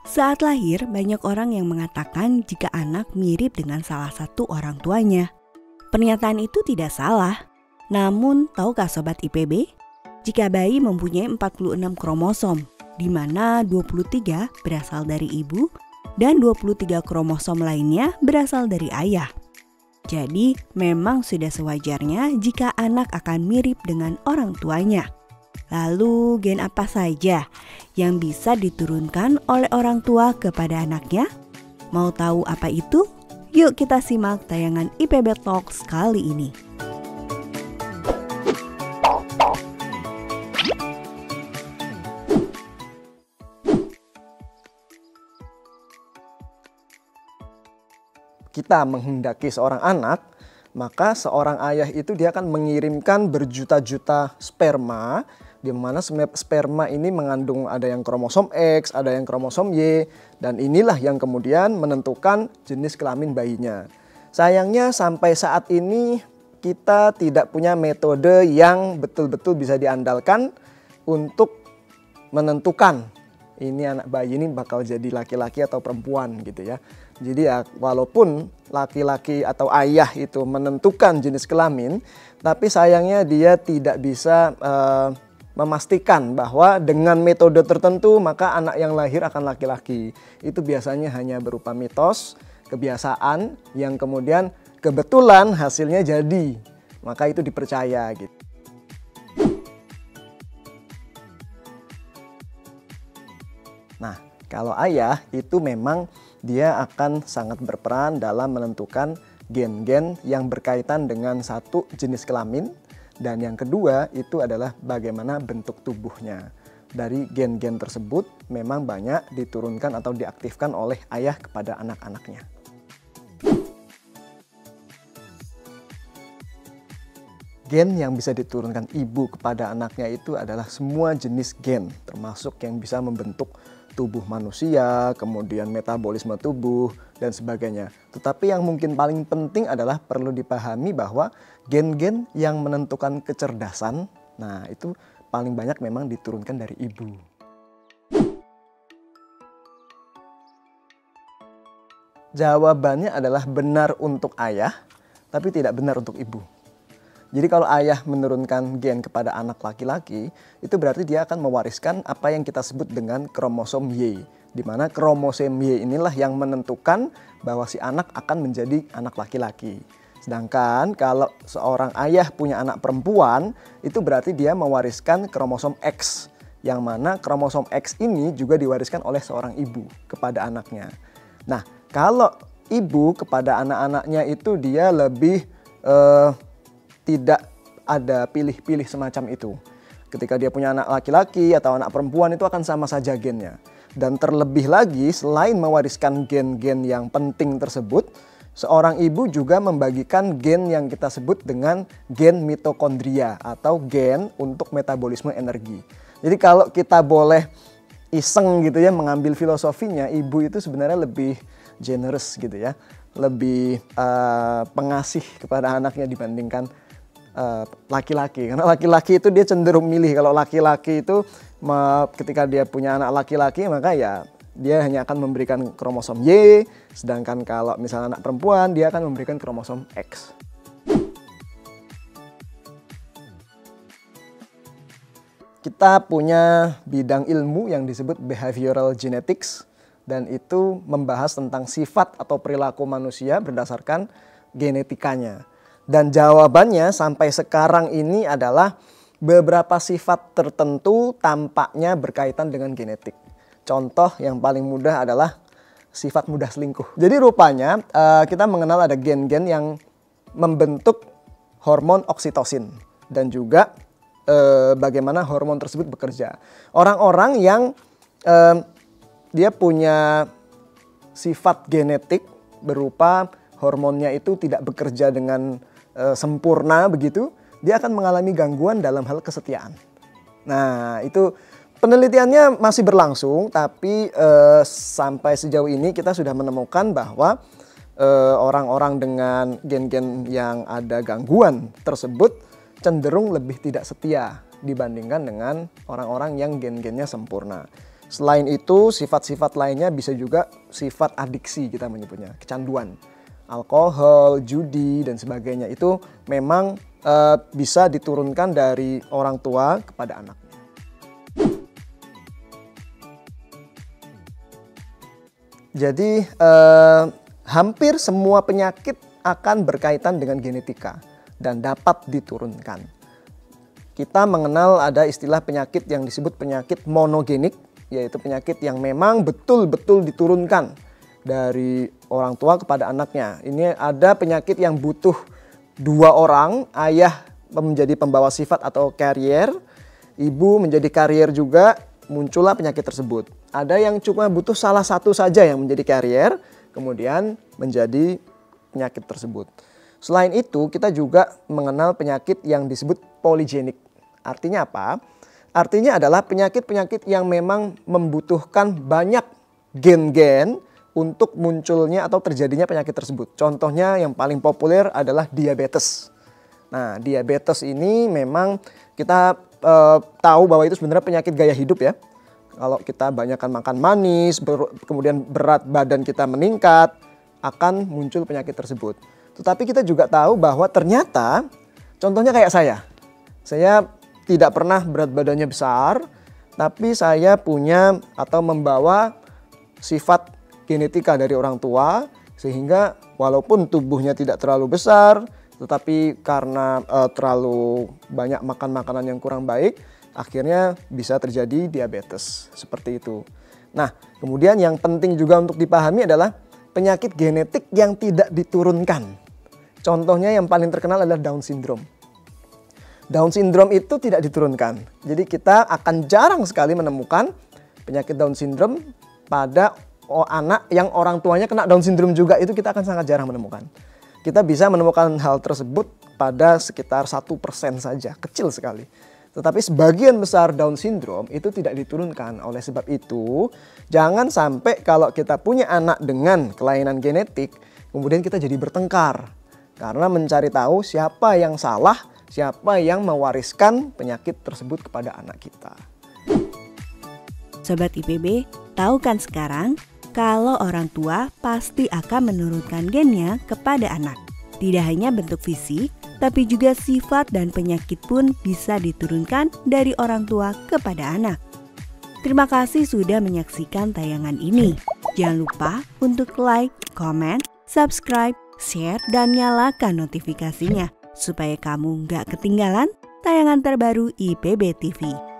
Saat lahir, banyak orang yang mengatakan jika anak mirip dengan salah satu orang tuanya. Pernyataan itu tidak salah. Namun, tahukah Sobat IPB? Jika bayi mempunyai 46 kromosom, di mana 23 berasal dari ibu dan 23 kromosom lainnya berasal dari ayah. Jadi, memang sudah sewajarnya jika anak akan mirip dengan orang tuanya. Lalu, gen apa saja yang bisa diturunkan oleh orang tua kepada anaknya? Mau tahu apa itu? Yuk kita simak tayangan IPB Talks kali ini. Kita menghendaki seorang anak, maka seorang ayah itu dia akan mengirimkan berjuta-juta sperma, di mana sperma ini mengandung ada yang kromosom X, ada yang kromosom Y, dan inilah yang kemudian menentukan jenis kelamin bayinya. Sayangnya sampai saat ini kita tidak punya metode yang betul-betul bisa diandalkan untuk menentukan ini anak bayi ini bakal jadi laki-laki atau perempuan gitu ya. Jadi ya walaupun laki-laki atau ayah itu menentukan jenis kelamin, tapi sayangnya dia tidak bisa memastikan bahwa dengan metode tertentu maka anak yang lahir akan laki-laki. Itu biasanya hanya berupa mitos, kebiasaan yang kemudian kebetulan hasilnya jadi. Maka itu dipercaya gitu. Nah, kalau ayah itu memang dia akan sangat berperan dalam menentukan gen-gen yang berkaitan dengan satu jenis kelamin. Dan yang kedua itu adalah bagaimana bentuk tubuhnya. Dari gen-gen tersebut memang banyak diturunkan atau diaktifkan oleh ayah kepada anak-anaknya. Gen yang bisa diturunkan ibu kepada anaknya itu adalah semua jenis gen, termasuk yang bisa membentuk tubuh manusia, kemudian metabolisme tubuh, dan sebagainya. Tetapi yang mungkin paling penting adalah perlu dipahami bahwa gen-gen yang menentukan kecerdasan, nah itu paling banyak memang diturunkan dari ibu. Jawabannya adalah benar untuk ayah, tapi tidak benar untuk ibu. Jadi kalau ayah menurunkan gen kepada anak laki-laki, itu berarti dia akan mewariskan apa yang kita sebut dengan kromosom Y. Di mana kromosom Y inilah yang menentukan bahwa si anak akan menjadi anak laki-laki. Sedangkan kalau seorang ayah punya anak perempuan, itu berarti dia mewariskan kromosom X. Yang mana kromosom X ini juga diwariskan oleh seorang ibu kepada anaknya. Nah, kalau ibu kepada anak-anaknya itu dia lebih tidak ada pilih-pilih semacam itu. Ketika dia punya anak laki-laki atau anak perempuan itu akan sama saja gennya. Dan terlebih lagi selain mewariskan gen-gen yang penting tersebut, seorang ibu juga membagikan gen yang kita sebut dengan gen mitokondria atau gen untuk metabolisme energi. Jadi kalau kita boleh iseng gitu ya mengambil filosofinya, ibu itu sebenarnya lebih generous gitu ya. Lebih pengasih kepada anaknya dibandingkan laki-laki. Karena laki-laki itu dia cenderung milih. Kalau laki-laki itu ketika dia punya anak laki-laki maka ya dia hanya akan memberikan kromosom Y. Sedangkan kalau misalnya anak perempuan dia akan memberikan kromosom X. Kita punya bidang ilmu yang disebut behavioral genetics. Dan itu membahas tentang sifat atau perilaku manusia berdasarkan genetikanya. Dan jawabannya sampai sekarang ini adalah beberapa sifat tertentu tampaknya berkaitan dengan genetik. Contoh yang paling mudah adalah sifat mudah selingkuh. Jadi rupanya kita mengenal ada gen-gen yang membentuk hormon oksitosin. Dan juga bagaimana hormon tersebut bekerja. Orang-orang yang dia punya sifat genetik berupa hormonnya itu tidak bekerja dengan sempurna begitu, dia akan mengalami gangguan dalam hal kesetiaan. Nah, itu penelitiannya masih berlangsung, tapi sampai sejauh ini kita sudah menemukan bahwa orang-orang dengan gen-gen yang ada gangguan tersebut cenderung lebih tidak setia dibandingkan dengan orang-orang yang gen-gennya sempurna. Selain itu, sifat-sifat lainnya bisa juga sifat adiksi kita menyebutnya, kecanduan. Alkohol, judi, dan sebagainya itu memang bisa diturunkan dari orang tua kepada anak. Jadi hampir semua penyakit akan berkaitan dengan genetika dan dapat diturunkan. Kita mengenal ada istilah penyakit yang disebut penyakit monogenik, yaitu penyakit yang memang betul-betul diturunkan dari orang tua kepada anaknya. Ini ada penyakit yang butuh 2 orang, ayah menjadi pembawa sifat atau carrier, ibu menjadi carrier juga, muncullah penyakit tersebut. Ada yang cuma butuh salah satu saja yang menjadi carrier, kemudian menjadi penyakit tersebut. Selain itu, kita juga mengenal penyakit yang disebut polygenik. Artinya apa? Artinya adalah penyakit-penyakit yang memang membutuhkan banyak gen-gen untuk munculnya atau terjadinya penyakit tersebut. Contohnya yang paling populer adalah diabetes. Nah, diabetes ini memang kita tahu bahwa itu sebenarnya penyakit gaya hidup ya. Kalau kita banyakkan makan manis, kemudian berat badan kita meningkat, akan muncul penyakit tersebut. Tetapi kita juga tahu bahwa ternyata, contohnya kayak saya tidak pernah berat badannya besar, tapi saya punya atau membawa sifat genetika dari orang tua, sehingga walaupun tubuhnya tidak terlalu besar, tetapi karena terlalu banyak makan makanan yang kurang baik, akhirnya bisa terjadi diabetes, seperti itu. Nah, kemudian yang penting juga untuk dipahami adalah penyakit genetik yang tidak diturunkan. Contohnya yang paling terkenal adalah Down syndrome. Down syndrome itu tidak diturunkan. Jadi kita akan jarang sekali menemukan penyakit Down syndrome pada anak yang orang tuanya kena Down syndrome juga, itu kita akan sangat jarang menemukan. Kita bisa menemukan hal tersebut pada sekitar 1% saja, kecil sekali. Tetapi sebagian besar Down syndrome itu tidak diturunkan. Oleh sebab itu, jangan sampai kalau kita punya anak dengan kelainan genetik, kemudian kita jadi bertengkar. Karena mencari tahu siapa yang salah, siapa yang mewariskan penyakit tersebut kepada anak kita. Sobat IPB, tahu kan sekarang kalau orang tua pasti akan menurunkan gennya kepada anak. Tidak hanya bentuk fisik, tapi juga sifat dan penyakit pun bisa diturunkan dari orang tua kepada anak. Terima kasih sudah menyaksikan tayangan ini. Jangan lupa untuk like, comment, subscribe, share, dan nyalakan notifikasinya supaya kamu nggak ketinggalan tayangan terbaru IPB TV.